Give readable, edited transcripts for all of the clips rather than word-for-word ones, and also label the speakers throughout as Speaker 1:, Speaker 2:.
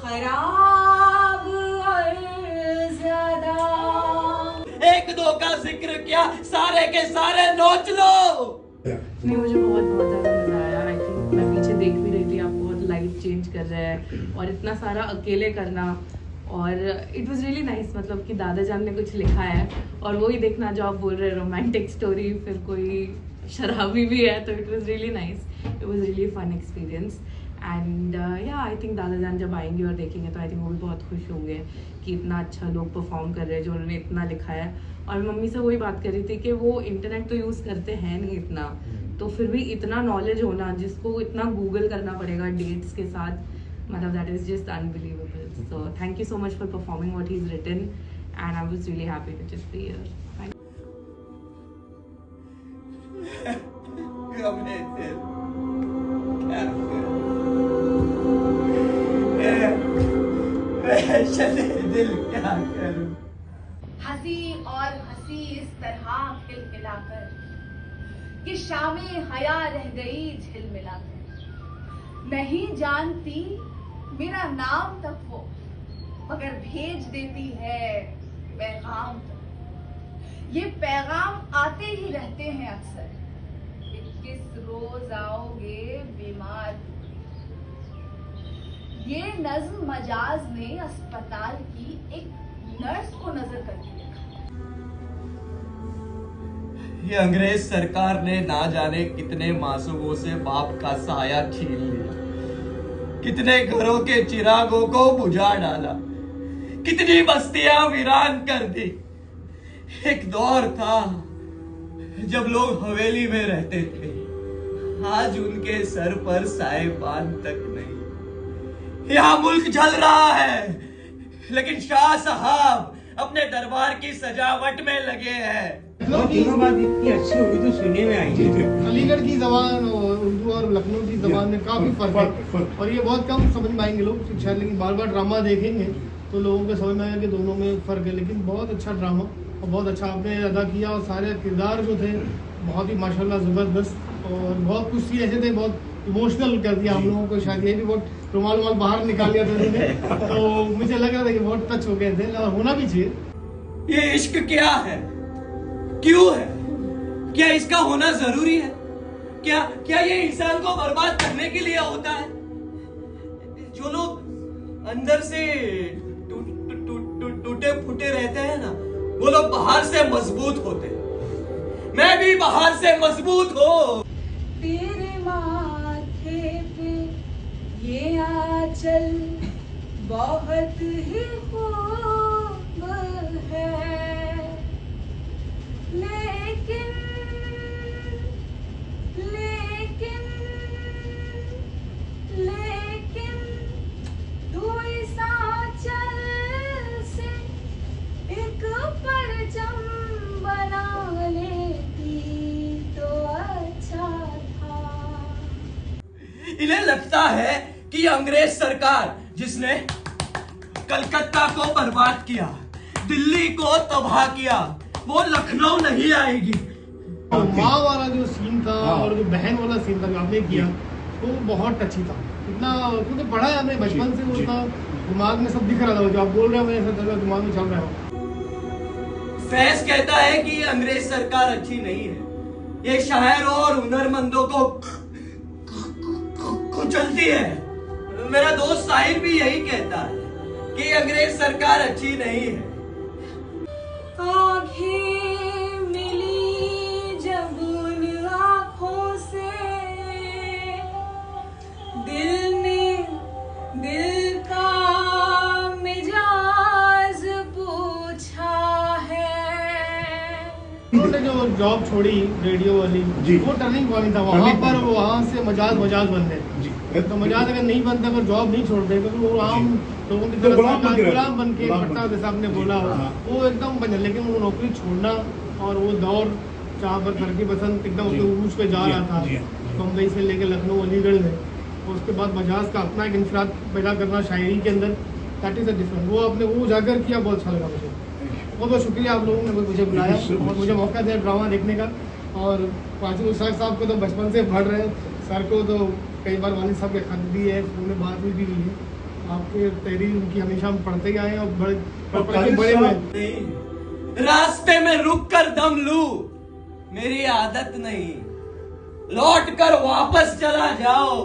Speaker 1: खराब और ज्यादा।
Speaker 2: एक दो का जिक्र क्या, सारे के सारे नोच लो।
Speaker 3: नहीं, मुझे बहुत ज़्यादा मज़ा आया। आई थिंक मैं पीछे देख भी रही थी, आप बहुत लाइफ चेंज कर रहे हैं और इतना सारा अकेले करना, और इट वाज रियली नाइस। मतलब कि दादा जान ने कुछ लिखा है और वो ही देखना जो आप बोल रहे हैं, रोमांटिक स्टोरी, फिर कोई शराबी भी है, तो it was really nice. It was really fun experience. And yeah I think दादा जान जब आएंगे और देखेंगे तो आई थिंक वो भी बहुत खुश होंगे कि इतना अच्छा लोग परफॉर्म कर रहे हैं जो उन्होंने इतना लिखा है। और मम्मी से वही बात कर रही थी कि वो इंटरनेट तो यूज़ करते हैं नहीं इतना, तो फिर भी इतना नॉलेज होना, जिसको इतना गूगल करना पड़ेगा डेट्स के साथ, मतलब that is just unbelievable. So thank you so much for performing what he is written and I was really happy to just be here.
Speaker 2: दिल क्या करूं।
Speaker 1: हंसी और हंसी इस तरह खिलखिलाकर कि शामें हया रह गई झिलमिलाकर। नहीं जानती मेरा नाम तक वो, मगर भेज देती है पैगाम तक। ये पैगाम आते ही रहते हैं अक्सर कि किस रोज आओगे बीमार। ये नज्म मजाज ने अस्पताल की एक नर्स को नजर करके लिखा।
Speaker 2: ये अंग्रेज सरकार ने ना जाने कितने मासूमों से बाप का साया छीन लिया, कितने घरों के चिरागों को बुझा डाला, कितनी बस्तियां वीरान कर दी। एक दौर था जब लोग हवेली में रहते थे, आज उनके सर पर साएबान तक नहीं। यहाँ मुल्क जल रहा है, लेकिन शाह साहब अपने दरबार की सजावट में लगे हैं।
Speaker 4: तीनों बात इतनी अच्छी होगी तो सुनने में आएंगे।
Speaker 5: अलीगढ़ की जबान और उर्दू और लखनऊ की जबान में काफी फर्क है और ये बहुत कम समझ में आएंगे लोग शायद, लेकिन बार बार ड्रामा देखेंगे तो लोगों को समझ में आएगा कि दोनों में फर्क है। लेकिन बहुत अच्छा ड्रामा और बहुत अच्छा आपने अदा किया और सारे किरदार जो थे बहुत ही माशाल्लाह जबरदस्त, और बहुत कुछ सीन ऐसे थे बहुत इमोशनल कर दिया हम लोगों को। शायद ये भी बहुत रुमाल बाहर निकाल लिया था उन्होंने, तो मुझे लग रहा था कि बहुत टच हो गए थे और होना भी चाहिए।
Speaker 2: ये इश्क क्या है, क्यों है, क्या इसका होना जरूरी है? क्या ये इंसान को बर्बाद करने के लिए होता है? जो लोग अंदर से टूटे फूटे रहते हैं ना, वो लोग बाहर से मजबूत होते हैं। मैं भी बाहर से मजबूत हूँ।
Speaker 1: तेरे माथे पे ये आंचल बहुत ही खूब है, लेकिन तू इस आंचल से एक परचम बना लेती तो अच्छा था।
Speaker 2: इन्हें लगता है कि अंग्रेज सरकार जिसने कलकत्ता को बर्बाद किया, दिल्ली को तबाह किया, वो लखनऊ नहीं आएगी।
Speaker 5: माँ वाला जो सीन था और जो बहन वाला सीन था जो आपने किया तो बहुत टची था। इतना क्योंकि पढ़ा है हमने बचपन से, वो इतना दिमाग में सब दिख रहा था जो आप बोल रहे हो, मेरे दिमाग में चल रहा है।
Speaker 2: फैज कहता है कि अंग्रेज सरकार अच्छी नहीं है, ये शायरों और हुनरमंदों को कुचलती है। मेरा दोस्त साहिर भी यही कहता है कि अंग्रेज सरकार अच्छी नहीं है।
Speaker 1: आँखें मिली जब उन आँखों से, दिल का मिजाज पूछा है।
Speaker 5: उन्होंने जो जॉब छोड़ी रेडियो वाली, वो टर्निंग पॉइंट था। वहाँ पर वहाँ से मजाज बन गए। तो मजाज अगर नहीं बनता, अगर जॉब नहीं छोड़ते, तो वो आम लोगों की तरह गुलाम बन के पट्टा जैसा आपने बोला वो एकदम बन। लेकिन वो नौकरी छोड़ना और वो दौर जहाँ पर तरक्की पसंद एकदम उरूज पे जा रहा था, मुंबई से लेकर लखनऊ अलीगढ़ में, और उसके बाद मजाज का अपना एक इंफराद पैदा करना शायरी के अंदर, दैट इज अ डिफरेंट। वो आपने वो उजागर किया, बहुत अच्छा लगा मुझे। बहुत बहुत शुक्रिया आप लोगों ने मुझे बुलाया और मुझे मौका दिया ड्रामा देखने का। और पाचू उस्ताद साहब को तो बचपन से पढ़ रहे हैं, सर को तो कई बार वालिद साहब के खत भी है, उन्हें बात भी हुई है। आपके तहरीर उनकी हमेशा हम पढ़ते ही आए हैं और बड़े
Speaker 4: खालिद
Speaker 5: बड़े हुए
Speaker 4: साहब-
Speaker 2: नहीं, रास्ते में रुक कर दम लूं मेरी आदत नहीं, लौट कर वापस चला जाओ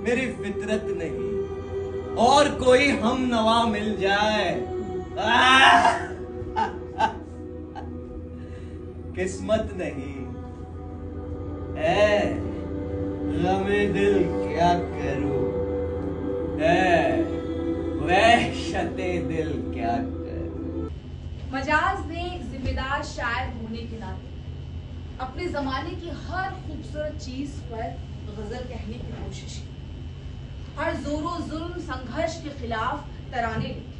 Speaker 2: मेरी फितरत नहीं, और कोई हम नवा मिल जाए किस्मत नहीं है, गमे दिल क्या करूं, है वहशते दिल क्या करूं।
Speaker 1: मजाज ने एक जिम्मेदार शायर होने के नाते अपने जमाने की हर खूबसूरत चीज पर गजल कहने की कोशिश की, हर जोरो जुल्म संघर्ष के खिलाफ तराने लिखे,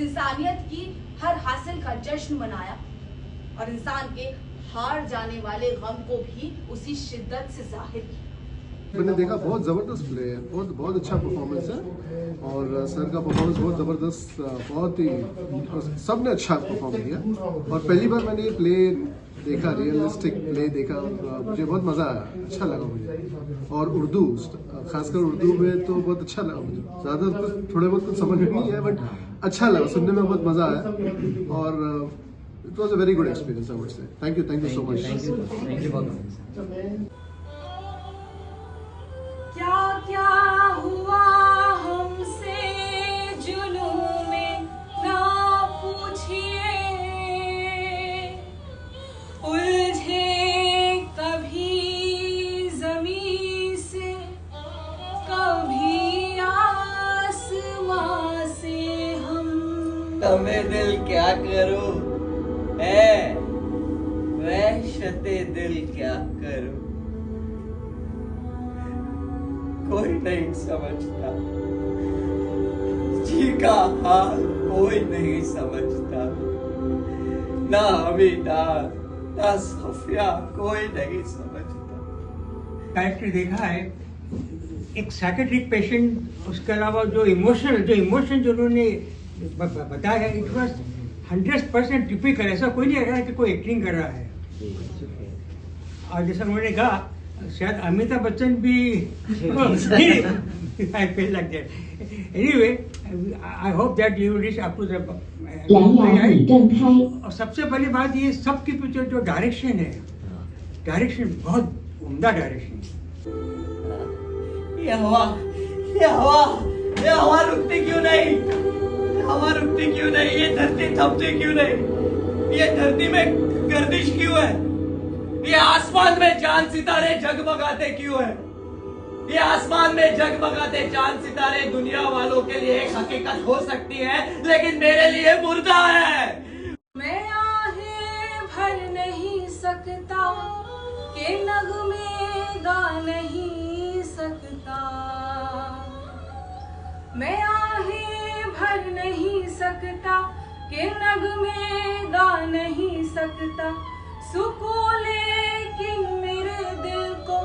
Speaker 1: इंसानियत की हर हासिल का जश्न मनाया और इंसान के हार जाने वाले गम को भी उसी शिद्दत से जाहिर किया।
Speaker 6: मैंने देखा बहुत ज़बरदस्त प्ले है, बहुत अच्छा परफॉर्मेंस है और सर का परफॉर्मेंस बहुत ज़बरदस्त, बहुत ही सब ने अच्छा परफॉर्म किया और पहली बार मैंने ये प्ले देखा, रियलिस्टिक प्ले देखा, मुझे बहुत मज़ा आया, अच्छा लगा मुझे। और उर्दू, खासकर उर्दू में तो बहुत अच्छा लगा मुझे, ज़्यादा कुछ थोड़े बहुत कुछ समझ में नहीं है बट अच्छा लगा, सुनने में बहुत मज़ा आया और it was a very good experience I would say. Thank you so much.
Speaker 1: क्या क्या हुआ हमसे जुनून में ना पूछिए, उलझे कभी ज़मीं से कभी आसमां से हम।
Speaker 2: तुम्हें दिल क्या करूं, है वहशते दिल क्या करूं, कोई नहीं समझता, जी का हाल कोई नहीं समझता, ना हमीदा ना सफिया कोई नहीं समझता।
Speaker 4: कैरेक्टर देखा है, एक साइकेट्रिक पेशेंट, उसके अलावा जो इमोशन जो उन्होंने बताया है, इट वॉज 100% टिपिकल, ऐसा कोई नहीं लग रहा है कि कोई एक्टिंग कर रहा है। और जैसा उन्होंने कहा शायद अमिताभ बच्चन भी I feel like that. Anyway, I hope that you will reach up to the और सबसे बड़ी बात ये सबके पीछे जो डायरेक्शन है, डायरेक्शन बहुत उम्दा डायरेक्शन है।
Speaker 2: ये हवा रुकती क्यों नहीं, हवा रुकती क्यों नहीं, ये धरती थमती क्यों नहीं, ये धरती में गर्दिश क्यों है, ये आसमान में चांद सितारे जगमगाते क्यों है, ये आसमान में जगमगाते चांद सितारे दुनिया वालों के लिए एक हकीकत हो सकती है लेकिन मेरे लिए मुर्दा है।
Speaker 1: मैं आहें भर नहीं सकता के नगमे गा नहीं सकता, मैं आहें भर नहीं सकता के नगमे गा नहीं सकता, सुकून लेकिन मेरे दिल को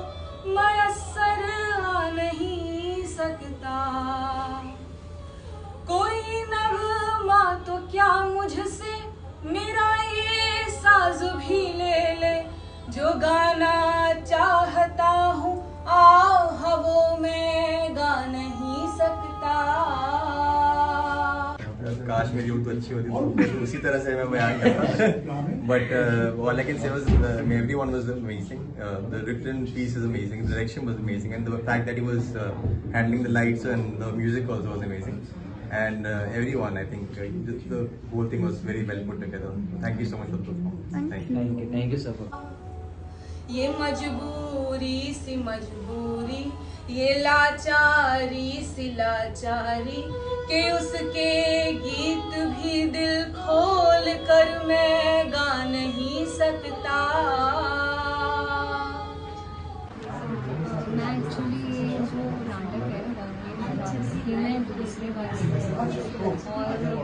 Speaker 1: मयस्सर आ नहीं सकता, कोई नगमा तो क्या मुझसे मेरा ये साज भी ले ले, जो गाना चाहता हूँ आहवों में गा नहीं सकता।
Speaker 7: काश मेरी उर्दू अच्छी होती तो उसी तरह से मैं बयान करता, but all I can say was everyone was amazing. The written piece is amazing, the direction was amazing, and the fact that he was handling the lights and the music also was amazing, and everyone, I think the whole thing was very well put together. Thank you so much for the performance.
Speaker 8: Thank you sir.
Speaker 1: ये मजबूरी सी मजबूरी, ये लाचारी सी लाचारी, के उसके गीत भी दिल खोल कर मैं गा नहीं सकता।
Speaker 9: मैं एक्चुअली ये जो नाटक है रंगीन ये मैं दूसरे बार और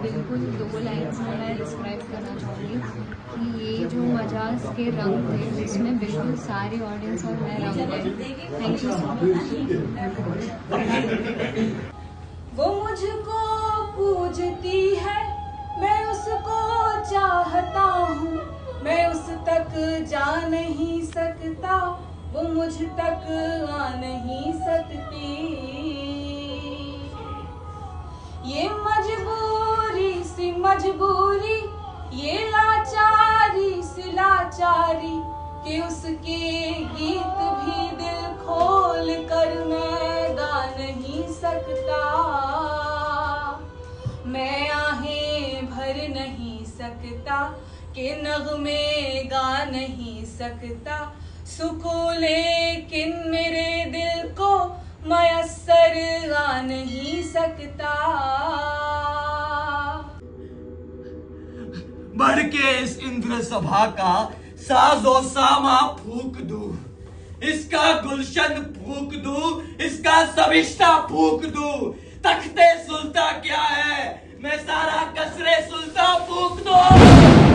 Speaker 9: बिल्कुल 2 लाइन्स में मैं डिस्क्राइब करना चाहूँगी कि ये जो मजाज के रंग थे जिसमें बिल्कुल सारे ऑडियंस और मैं रंग गए। Thank you so much.
Speaker 1: वो मुझको पूजती है, मैं उसको चाहता हूँ, मैं उस तक जा नहीं सकता, वो मुझ तक आ नहीं सकती। कि उसके गीत भी दिल खोल कर मैं गा नहीं सकता, मैं आहें भर नहीं सकता कि नगमे गा नहीं सकता, सुकून लेकिन मेरे दिल को मयस्सर आ नहीं सकता।
Speaker 2: बढ़ के इस इंद्र सभा का साजो सामा फूक दूं, इसका गुलशन फूक दूं, इसका सविष्टा फूक दूं, तख्ते सुल्ता क्या है मैं सारा कसरे सुल्ता फूक दूं।